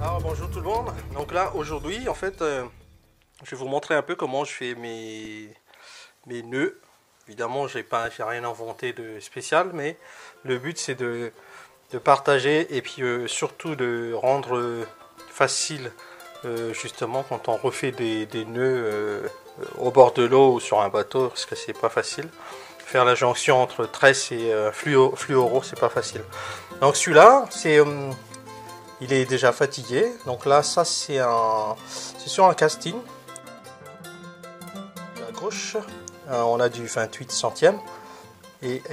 Alors bonjour tout le monde, donc là aujourd'hui en fait je vais vous montrer un peu comment je fais mes nœuds. Évidemment j'ai rien inventé de spécial, mais le but c'est de partager et puis surtout de rendre facile justement quand on refait des nœuds au bord de l'eau ou sur un bateau, parce que c'est pas facile. Faire la jonction entre tresse et fluoro, c'est pas facile. Donc celui-là c'est il est déjà fatigué, donc là ça c'est sur un casting. À gauche on a du 28 centièmes et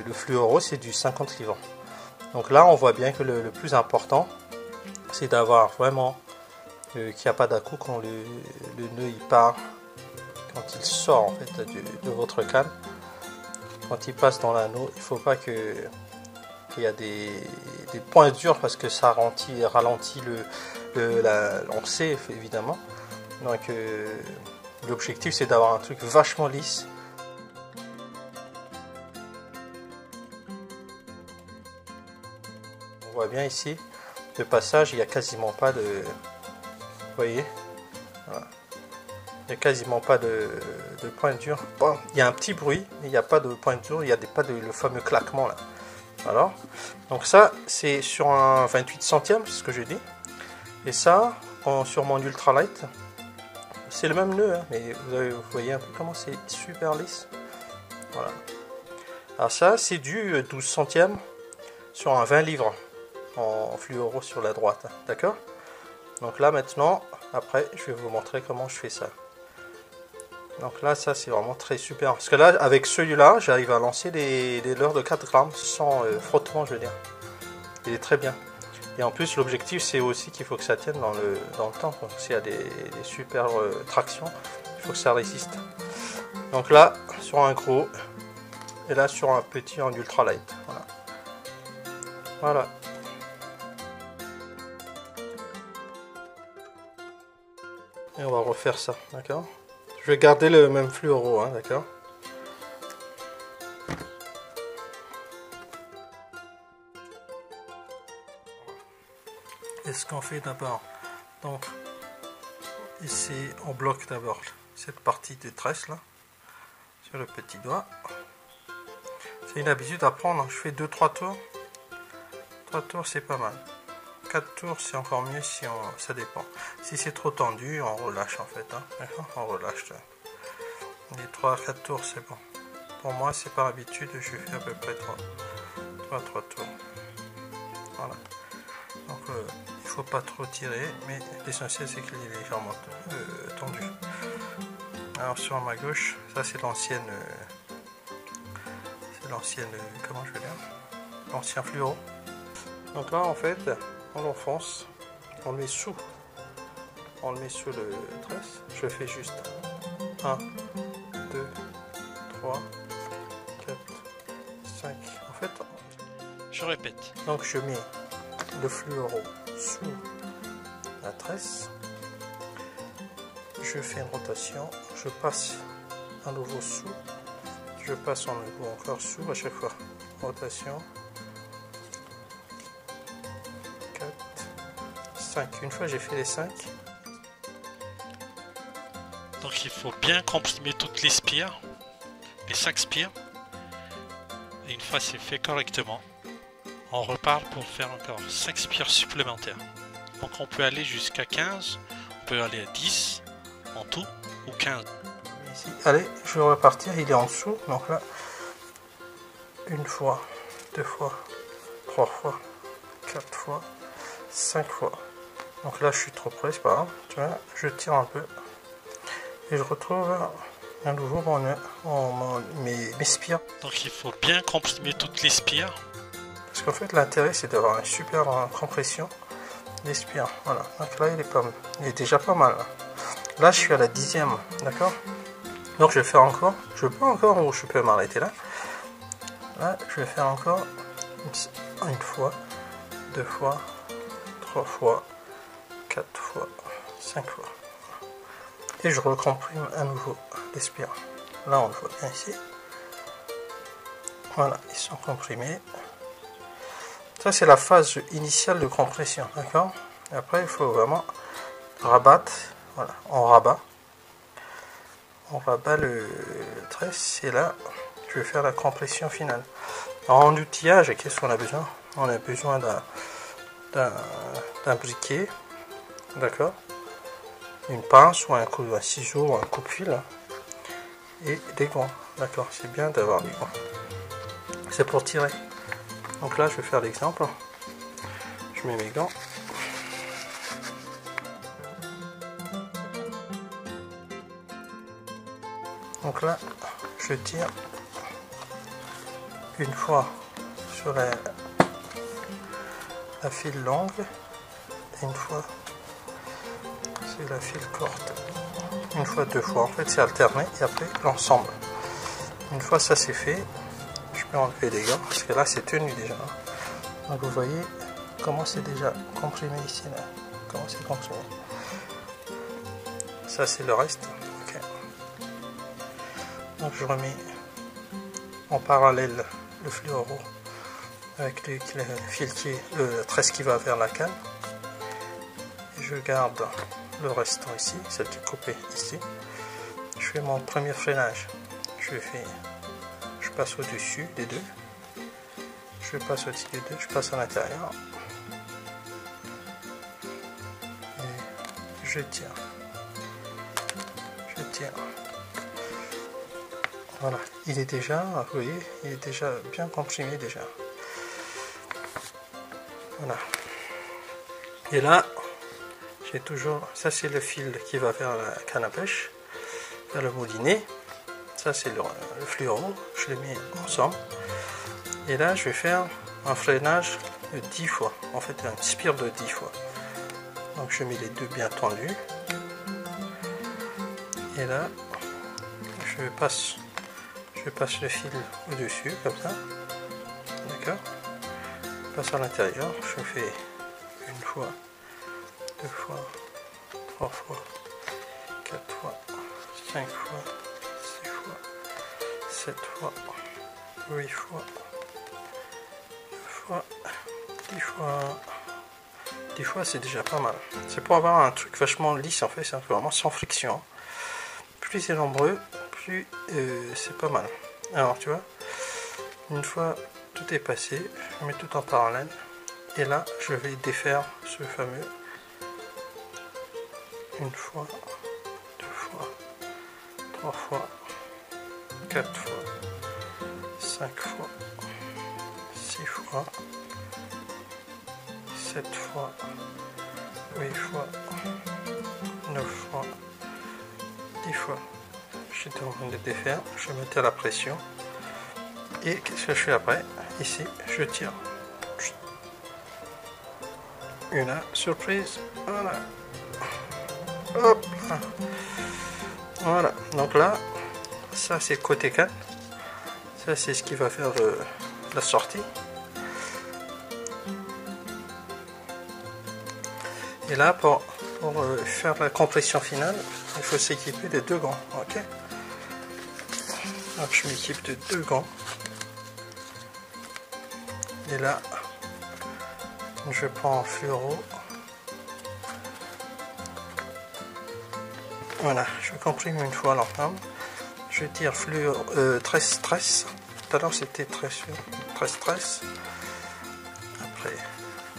le fluoro c'est du 50 livres. Donc là on voit bien que le plus important c'est d'avoir vraiment qu'il n'y a pas d'à-coup quand le nœud il part, quand il sort en fait de votre canne, quand il passe dans l'anneau, il ne faut pas qu'il y a des points durs parce que ça ralentit la lancée évidemment. Donc l'objectif c'est d'avoir un truc vachement lisse. On voit bien ici le passage, il n'y a quasiment pas de... Vous voyez, voilà. Il n'y a quasiment pas de points durs. Bon, il y a un petit bruit, mais il n'y a pas de points durs, il n'y a pas le fameux claquement là. Alors, donc ça c'est sur un 28 centièmes, c'est ce que j'ai dit. Et ça, sur mon ultralight, c'est le même nœud, hein, mais vous voyez un peu comment c'est super lisse. Voilà. Alors ça c'est du 12 centièmes sur un 20 livres en fluoro sur la droite, d'accord. Donc là maintenant, après je vais vous montrer comment je fais ça. Donc là ça c'est vraiment très super, parce que là avec celui-là j'arrive à lancer des leurres de 4 grammes sans frottement, je veux dire. Il est très bien. Et en plus l'objectif c'est aussi qu'il faut que ça tienne dans le temps. S'il y a des super tractions, il faut que ça résiste. Donc là sur un gros et là sur un petit en ultralight. Voilà. Voilà. Et on va refaire ça, d'accord. Je vais garder le même fluoro, hein, d'accord. Et ce qu'on fait d'abord, donc ici on bloque d'abord cette partie de tresse là sur le petit doigt. C'est une habitude à prendre, je fais 2-3 tours. 3 tours c'est pas mal. 4 tours c'est encore mieux si ça dépend. Si c'est trop tendu, on relâche en fait, hein, d'accord, on relâche. Les 3-4 tours c'est bon. Pour moi c'est par habitude, je fais à peu près 3 tours. Voilà. Donc il faut pas trop tirer, mais l'essentiel c'est qu'il est légèrement tendu. Alors sur ma gauche, ça c'est l'ancienne, comment je vais dire, l'ancien fluoro. Donc là en fait, on l'enfonce, on le met sous le tresse. Je fais juste 1, 2, 3, 4, 5. En fait, je répète. Donc je mets le fluoro sous la tresse. Je fais une rotation. Je passe à nouveau sous. Je passe en nouveau encore sous à chaque fois. Rotation. 4, 5. Une fois j'ai fait les 5. Donc il faut bien comprimer toutes les spires, les 5 spires. Et une fois c'est fait correctement, on repart pour faire encore 5 spires supplémentaires. Donc on peut aller jusqu'à 15, on peut aller à 10 en tout, ou 15. Ici. Allez, je vais repartir, il est en dessous. Donc là, une fois, 2 fois, 3 fois, 4 fois, 5 fois. Donc là je suis trop près, c'est pas grave. Tu vois, je tire un peu. Et je retrouve à nouveau mes spires. Donc il faut bien comprimer toutes les spires. Parce qu'en fait l'intérêt c'est d'avoir une super compression des spires. Voilà, donc là il est déjà pas mal. Là je suis à la 10e, d'accord. Donc je vais faire encore, je peux encore ou je peux m'arrêter là. Là je vais faire encore une fois, 2 fois, 3 fois, 4 fois, 5 fois. Et je recomprime à nouveau les spires. Là on le voit bien ici. Voilà, ils sont comprimés. Ça c'est la phase initiale de compression, d'accord. Après, il faut vraiment rabattre. Voilà, on rabat le tresse et là, je vais faire la compression finale. Alors, en outillage, qu'est-ce qu'on a besoin? On a besoin d'un briquet, d'accord, une pince ou un ciseau ou un coupe-fil et des gants, d'accord. C'est bien d'avoir des gants, c'est pour tirer. Donc là, je vais faire l'exemple. Je mets mes gants. Donc là, je tire une fois sur la file longue et une fois sur la file courte. Une fois, deux fois. En fait, c'est alterné et après l'ensemble. Une fois ça c'est fait, je peux enlever les gants parce que là c'est tenu déjà. Donc vous voyez comment c'est déjà comprimé ici là. Comment c'est comprimé. Ça c'est le reste. Okay. Donc je remets en parallèle le fluoro avec le fil le tresse qui va vers la canne. Et je garde le restant ici, celle qui est coupée ici. Je fais mon premier freinage. Je passe au-dessus des deux. Je passe au-dessus des deux, je passe à l'intérieur. Et je tire. Je tire. Voilà, il est déjà, vous voyez, il est déjà bien comprimé déjà. Voilà. Et là, j'ai toujours, ça c'est le fil qui va vers la canne à pêche, vers le moulinet. Ça c'est le fluoro, je les mets ensemble. Et là je vais faire un freinage de 10 fois, en fait un spire de 10 fois. Donc je mets les deux bien tendus. Et là je passe le fil au-dessus comme ça. D'accord. Je passe à l'intérieur, je fais une fois, deux fois, trois fois, quatre fois, 5 fois, 6 fois, 7 fois, 8 fois, 9 fois, 10 fois. 10 fois c'est déjà pas mal. C'est pour avoir un truc vachement lisse en fait, c'est vraiment sans friction. Plus c'est nombreux, plus c'est pas mal. Alors tu vois, une fois tout est passé, je mets tout en parallèle. Et là je vais défaire ce fameux une fois, deux fois, trois fois, 4 fois, 5 fois, 6 fois, 7 fois, 8 fois, 9 fois, 10 fois. J'étais en train de défaire, je mettais à la pression. Et qu'est-ce que je fais après? Ici, je tire. Et là, surprise, voilà. Hop là. Voilà, donc là, ça c'est côté canne. Ça c'est ce qui va faire la sortie. Et là, pour faire la compression finale, il faut s'équiper de 2 gants. Ok. Donc je m'équipe de 2 gants. Et là, je prends un fluoro. Voilà, je comprime une fois l'ensemble. Je tire tresse. Tout à l'heure c'était tresse. Après,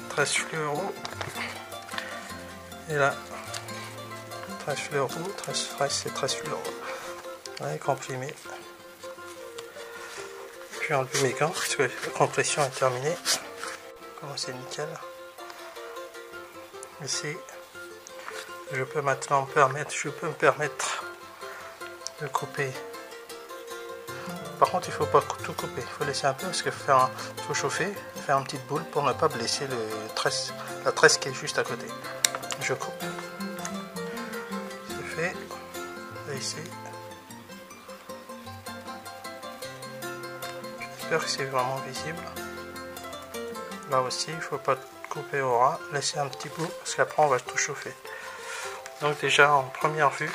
tresse fluoro. Et là, tresse fluoro, tresse et tresse fluoro. Ouais, comprimé. Puis enlever mes gants parce que la compression est terminée. Comment c'est nickel. Ici, je peux maintenant me permettre de couper. Par contre, il ne faut pas tout couper. Il faut laisser un peu parce qu'il faut chauffer, faire une petite boule pour ne pas blesser la tresse qui est juste à côté. Je coupe. C'est fait. Et ici. J'espère que c'est vraiment visible. Là aussi, il ne faut pas couper au ras. Laisser un petit bout parce qu'après on va tout chauffer. Donc déjà en première vue,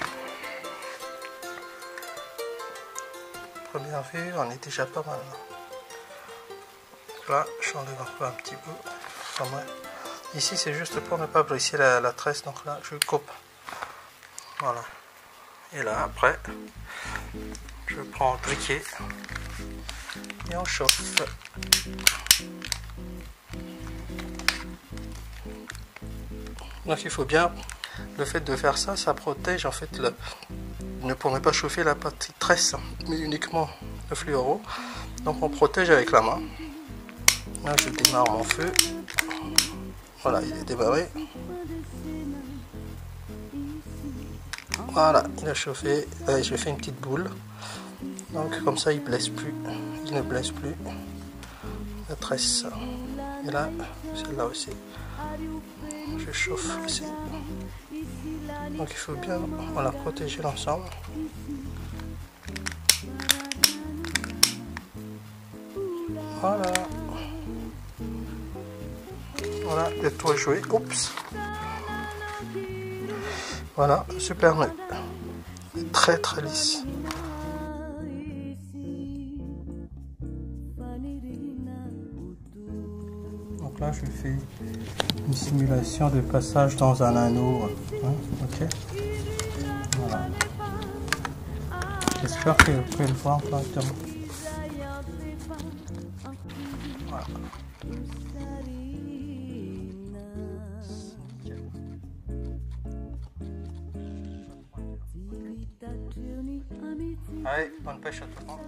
on est déjà pas mal. Là, j'enlève un peu un petit bout. Ici c'est juste pour ne pas briser la tresse, donc là je coupe. Voilà. Et là après, je prends le briquet et on chauffe. Donc il faut bien, le fait de faire ça, ça protège en fait pour ne pas chauffer la partie tresse, mais uniquement le fluoro. Donc on protège avec la main. Là je démarre mon feu. Voilà, il est démarré. Voilà, il a chauffé. Je fais une petite boule. Donc comme ça il blesse plus. Il ne blesse plus la tresse. Et là, celle-là aussi. Je chauffe aussi. Donc il faut bien protéger l'ensemble. Voilà. Voilà, le tout est joué. Oups. Voilà, super nœud. Très très lisse. Donc là je fais une simulation de passage dans un anneau. Hein, ok. Voilà. J'espère que vous pouvez le voir correctement. Voilà. Allez, bonne pêche à toi.